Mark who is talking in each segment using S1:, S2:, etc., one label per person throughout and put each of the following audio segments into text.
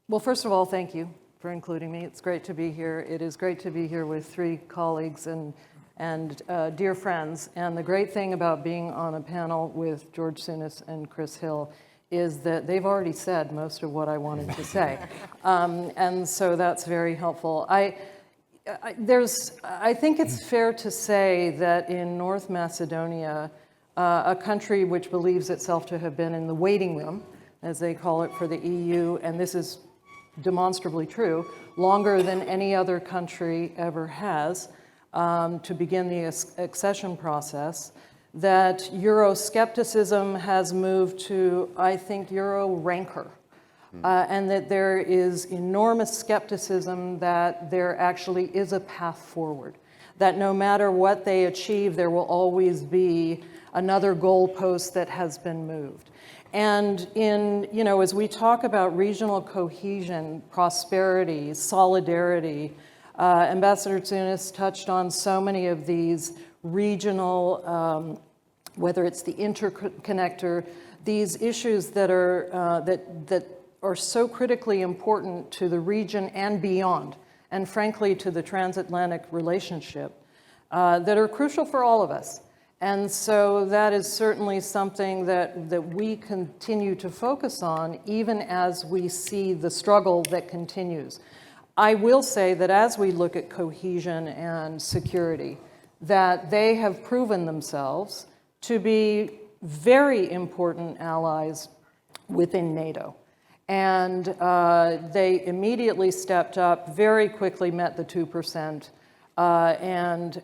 S1: Well, first of all, thank you for including me. It's great to be here. It is great to be here with three colleagues and dear friends. And the great thing about being on a panel with George Souness and Chris Hill is that they've already said most of what I wanted to say. And so that's very helpful. I think it's fair to say that in North Macedonia, a country which believes itself to have been in the waiting room, as they call it, for the EU, and this is demonstrably true, longer than any other country ever has, to begin the accession process, that Euroscepticism has moved to, I think, Euro rancor, and that there is enormous skepticism that there actually is a path forward, that no matter what they achieve, there will always be another goalpost that has been moved. And as we talk about regional cohesion, prosperity, solidarity, Ambassador Souness touched on so many of these regional, whether it's the interconnector, these issues that are so critically important to the region and beyond, and frankly to the transatlantic relationship, that are crucial for all of us. And so that is certainly something that we continue to focus on, even as we see the struggle that continues. I will say that as we look at cohesion and security, that they have proven themselves to be very important allies within NATO. And they immediately stepped up, very quickly met the 2%, and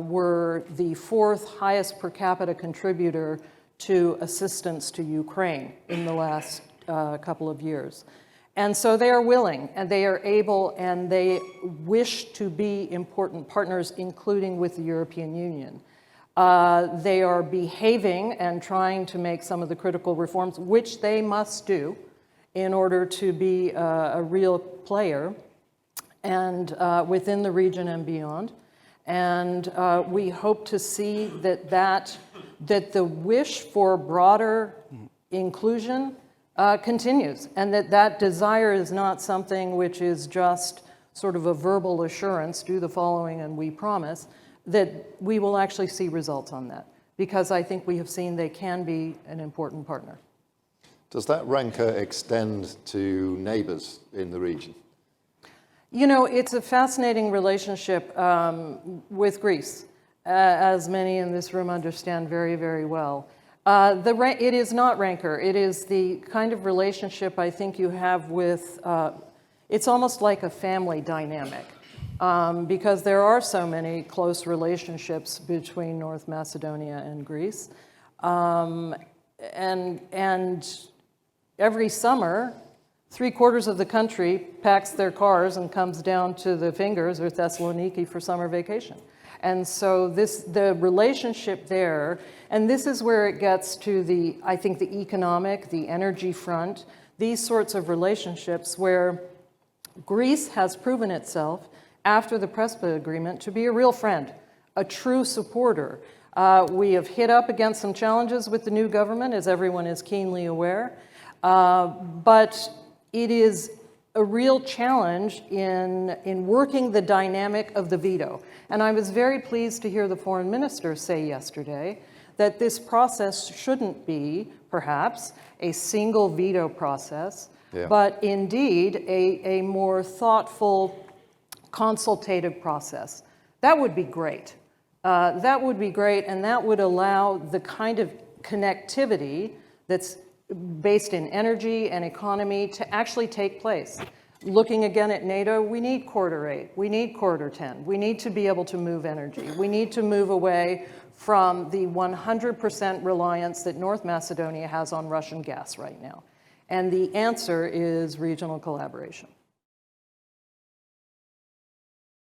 S1: were the fourth highest per capita contributor to assistance to Ukraine in the last couple of years. And so they are willing, and they are able, and they wish to be important partners, including with the European Union. They are behaving and trying to make some of the critical reforms, which they must do in order to be a real player and within the region and beyond. And we hope to see that the wish for broader inclusion continues, and that desire is not something which is just sort of a verbal assurance, do the following and we promise, that we will actually see results on that, because I think we have seen they can be an important partner.
S2: Does that rancor extend to neighbors in the region?
S1: It's a fascinating relationship with Greece, as many in this room understand very, very well. It is not rancor. It is the kind of relationship I think you have with, it's almost like a family dynamic, because there are so many close relationships between North Macedonia and Greece. And every summer, 3/4 of the country packs their cars and comes down to the Fingers or Thessaloniki for summer vacation. And so the relationship there, and this is where it gets to I think the economic, the energy front, these sorts of relationships where Greece has proven itself after the Prespa agreement to be a real friend, a true supporter. We have hit up against some challenges with the new government, as everyone is keenly aware, but it is a real challenge in working the dynamic of the veto. And I was very pleased to hear the foreign minister say yesterday that this process shouldn't be, perhaps, a single veto process, but indeed a more thoughtful, consultative process. That would be great. That would be great, and that would allow the kind of connectivity that's based in energy and economy to actually take place. Looking again at NATO, we need Corridor 8, we need Corridor 10, we need to be able to move energy, we need to move away from the 100% reliance that North Macedonia has on Russian gas right now. And the answer is regional collaboration.